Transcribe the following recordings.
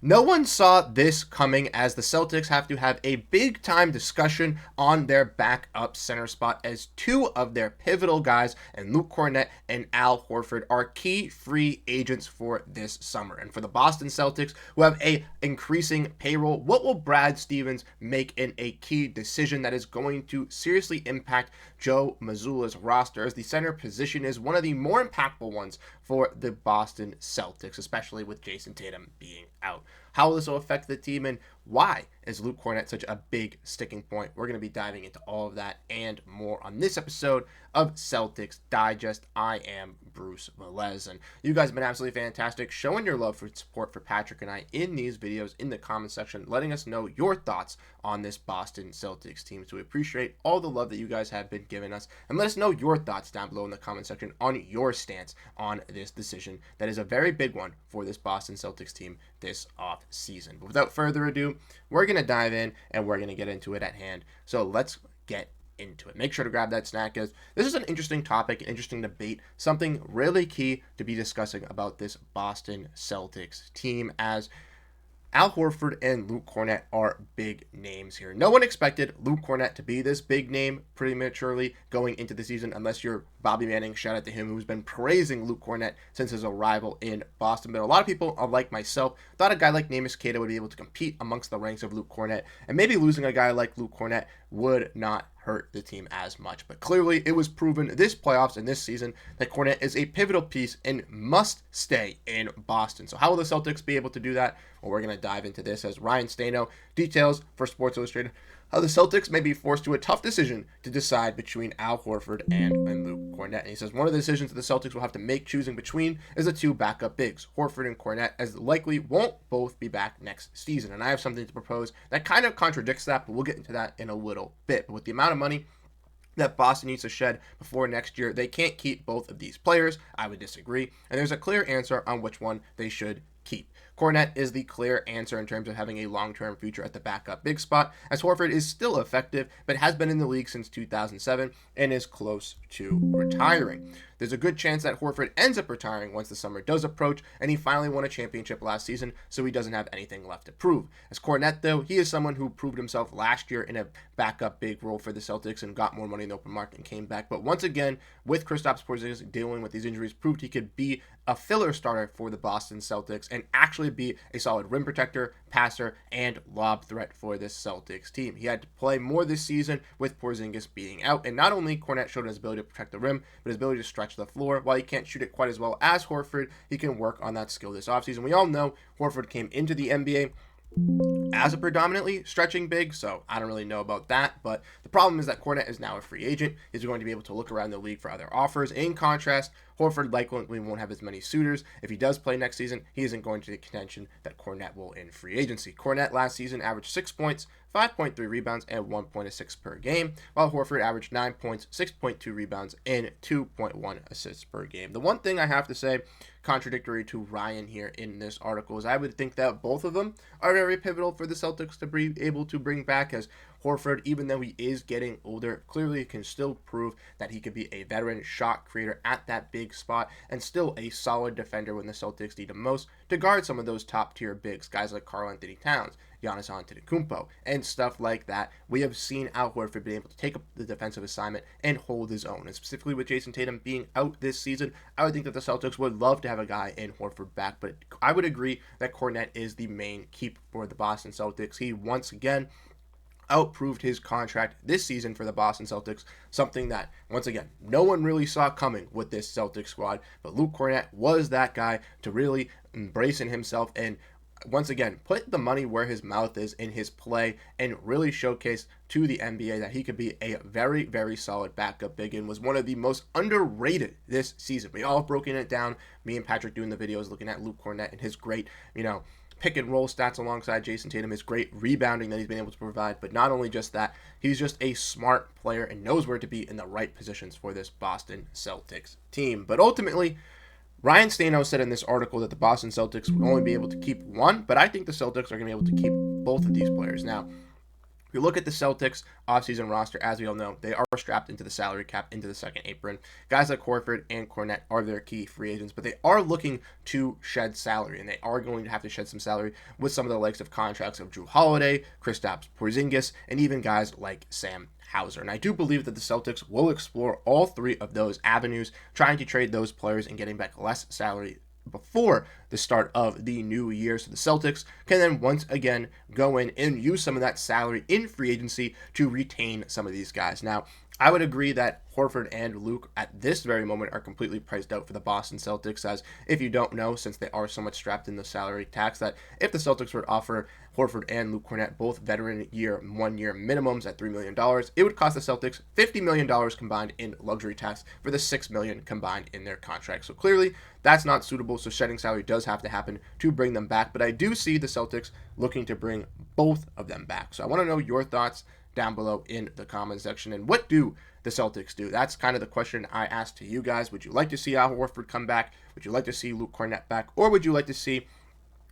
No one saw this coming, as the Celtics have to have a big time discussion on their backup center spot, as two of their pivotal guys, and Luke Kornet and Al Horford, are key free agents for this summer. And for the Boston Celtics, who have a increasing payroll, what will Brad Stevens make in a key decision that is going to seriously impact Joe Mazzulla's roster, as the center position is one of the more impactful ones for the Boston Celtics, especially with Jayson Tatum being out. How will this will affect the team, and why is Luke Kornet such a big sticking point? We're going to be diving into all of that and more on this episode of Celtics Digest. I am Bruce Veliz, and you guys have been absolutely fantastic showing your love for support for Patrick and I in these videos in the comment section, letting us know your thoughts on this Boston Celtics team. So we appreciate all the love that you guys have been giving us, and let us know your thoughts down below in the comment section on your stance on this decision that is a very big one for this Boston Celtics team this off season. But without further ado, we're going to dive in and we're going to get into it at hand. So let's get into it. Make sure to grab that snack, guys. This is an interesting topic, an interesting debate, something really key to be discussing about this Boston Celtics team, as Al Horford and Luke Kornet are big names here. No one expected Luke Kornet to be this big name prematurely going into the season, unless you're Bobby Manning, shout out to him, who's been praising Luke Kornet since his arrival in Boston. But a lot of people, like myself, thought a guy like Neemias Queta would be able to compete amongst the ranks of Luke Kornet, and maybe losing a guy like Luke Kornet would not hurt the team as much. But clearly it was proven this playoffs and this season that Kornet is a pivotal piece and must stay in Boston. So how will the Celtics be able to do that? Well, we're going to dive into this, as Ryan Stano details for Sports Illustrated how the Celtics may be forced to a tough decision to decide between Al Horford and Luke Kornet. And he says one of the decisions that the Celtics will have to make choosing between is the two backup bigs, Horford and Kornet, as likely won't both be back next season. And I have something to propose that kind of contradicts that, but we'll get into that in a little bit. But with the amount of money that Boston needs to shed before next year, they can't keep both of these players. I would disagree. And there's a clear answer on which one they should keep. Kornet is the clear answer in terms of having a long-term future at the backup big spot, as Horford is still effective, but has been in the league since 2007 and is close to retiring. There's a good chance that Horford ends up retiring once the summer does approach, and he finally won a championship last season, so he doesn't have anything left to prove. As Kornet, though, he is someone who proved himself last year in a backup big role for the Celtics and got more money in the open market and came back. But once again, with Kristaps Porziņģis dealing with these injuries, proved he could be a filler starter for the Boston Celtics and actually be a solid rim protector, passer, and lob threat for this Celtics team. He had to play more this season with Porziņģis being out, and not only Kornet showed his ability to protect the rim, but his ability to stretch the floor. While he can't shoot it quite as well as Horford, he can work on that skill this offseason. We all know Horford came into the NBA as a predominantly stretching big, so I don't really know about that. But the problem is that Kornet is now a free agent. He's going to be able to look around the league for other offers. In contrast, Horford likely won't have as many suitors. If he does play next season, he isn't going to the contention that Kornet will in free agency. Kornet last season averaged 6 points, 5.3 rebounds, and 1.6 per game, while Horford averaged 9 points, 6.2 rebounds, and 2.1 assists per game. The one thing I have to say, contradictory to Ryan here in this article, is I would think that both of them are very pivotal for the Celtics to be able to bring back, as Horford, even though he is getting older, clearly can still prove that he could be a veteran shot creator at that big spot and still a solid defender when the Celtics need him most to guard some of those top-tier bigs, guys like Karl-Anthony Towns, Giannis Antetokounmpo, and stuff like that. We have seen Al Horford be able to take up the defensive assignment and hold his own. And specifically with Jayson Tatum being out this season, I would think that the Celtics would love to have a guy in Horford back, but I would agree that Kornet is the main keep for the Boston Celtics. He once again outproved his contract this season for the Boston Celtics, something that, once again, no one really saw coming with this Celtics squad, but Luke Kornet was that guy to really embrace in himself and once again put the money where his mouth is in his play and really showcase to the NBA that he could be a very, very solid backup big and was one of the most underrated this season. We all broken it down, me and Patrick doing the videos looking at Luke Kornet and his great, pick and roll stats alongside Jayson Tatum, his great rebounding that he's been able to provide. But not only just that, he's just a smart player and knows where to be in the right positions for this Boston Celtics team. But ultimately, Ryan Stano said in this article that the Boston Celtics would only be able to keep one, but I think the Celtics are going to be able to keep both of these players. Now, If you look at the Celtics offseason roster, as we all know, they are strapped into the salary cap, into the second apron. Guys like Horford and Kornet are their key free agents, but they are looking to shed salary, and they are going to have to shed some salary with some of the likes of contracts of Jrue Holiday, Kristaps Porziņģis, and even guys like Sam Hauser. And I do believe that the Celtics will explore all three of those avenues, trying to trade those players and getting back less salary before the start of the new year, so the Celtics can then once again go in and use some of that salary in free agency to retain some of these guys. Now, I would agree that Horford and Luke at this very moment are completely priced out for the Boston Celtics, as if you don't know, since they are so much strapped in the salary tax, that if the Celtics were to offer Horford and Luke Kornet both veteran year, 1 year minimums at $3 million, it would cost the Celtics $50 million combined in luxury tax for the $6 million combined in their contract. So clearly, that's not suitable, so shedding salary does have to happen to bring them back, but I do see the Celtics looking to bring both of them back. So I want to know your thoughts down below in the comment section. And what do the Celtics do? That's kind of the question I asked to you guys. Would you like to see Al Horford come back? Would you like to see Luke Kornet back? Or would you like to see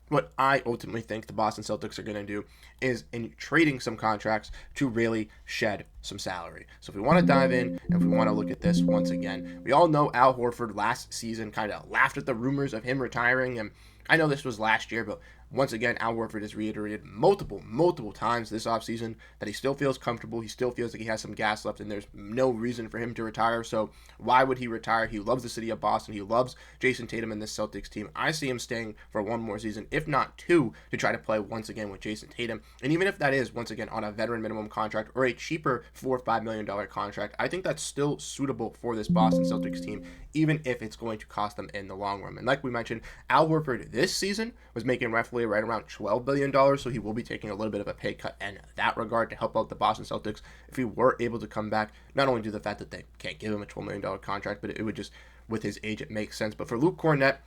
what I ultimately think the Boston Celtics are going to do is in trading some contracts to really shed some salary? So if we want to dive in and if we want to look at this once again, we all know Al Horford last season kind of laughed at the rumors of him retiring, and I know this was last year, but once again, Al Horford has reiterated multiple times this offseason that he still feels comfortable. He still feels like he has some gas left, and there's no reason for him to retire. So why would he retire? He loves the city of Boston. He loves Jayson Tatum and this Celtics team. I see him staying for one more season, if not two, to try to play once again with Jayson Tatum. And even if that is, once again, on a veteran minimum contract or a cheaper $4 or $5 million contract, I think that's still suitable for this Boston Celtics team, even if it's going to cost them in the long run. And like we mentioned, Al Horford this season was making roughly right around $12 billion, so he will be taking a little bit of a pay cut in that regard to help out the Boston Celtics if he were able to come back, not only due to the fact that they can't give him a $12 million contract, but it would just, with his age, it makes sense. But for Luke Kornet,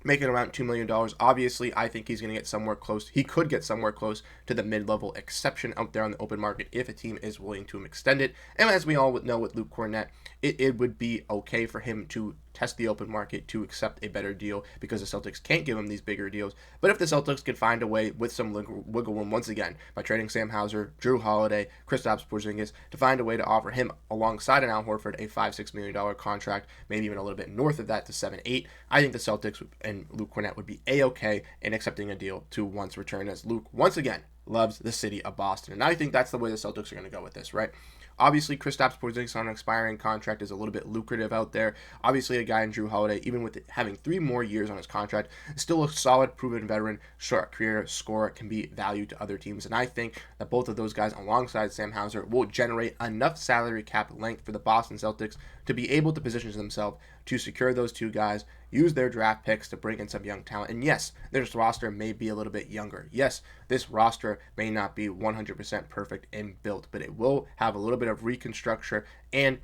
making around $2 million, obviously, I think he's going to get somewhere close. He could get somewhere close to the mid-level exception out there on the open market if a team is willing to extend it. And as we all know with Luke Kornet, it would be okay for him to test the open market to accept a better deal because the Celtics can't give him these bigger deals. But if the Celtics could find a way with some wiggle room once again by trading Sam Hauser, Jrue Holiday, Kristaps Porziņģis to find a way to offer him alongside an Al Horford a $5-6 million contract, maybe even a little bit north of that to 7-8, I think the Celtics and Luke Kornet would be a-okay in accepting a deal to once return, as Luke once again loves the city of Boston. And I think that's the way the Celtics are going to go with this, right? Obviously, Kristaps Porziņģis on an expiring contract is a little bit lucrative out there. Obviously, a guy in Jrue Holiday, even with having 3 more years on his contract, is still a solid, proven veteran, short career scorer, can be valued to other teams. And I think that both of those guys, alongside Sam Hauser, will generate enough salary cap length for the Boston Celtics to be able to position themselves to secure those 2 guys, use their draft picks to bring in some young talent. And yes, this roster may be a little bit younger. Yes, this roster may not be 100% perfect and built, but it will have a little bit of reconstruction and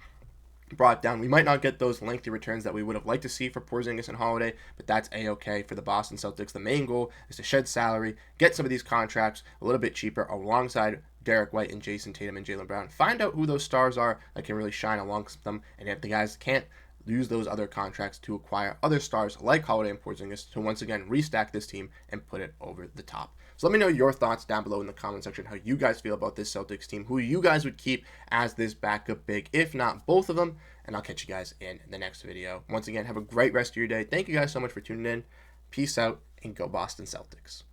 brought down. We might not get those lengthy returns that we would have liked to see for Porziņģis and Holiday, but that's a-okay for the Boston Celtics. The main goal is to shed salary, get some of these contracts a little bit cheaper alongside Derrick White and Jayson Tatum and Jaylen Brown. Find out who those stars are that can really shine amongst them, and if the guys can't, use those other contracts to acquire other stars like Holiday and Porziņģis to once again restack this team and put it over the top. So let me know your thoughts down below in the comment section, how you guys feel about this Celtics team, who you guys would keep as this backup big, if not both of them, and I'll catch you guys in the next video. Once again, have a great rest of your day. Thank you guys so much for tuning in. Peace out, and go Boston Celtics.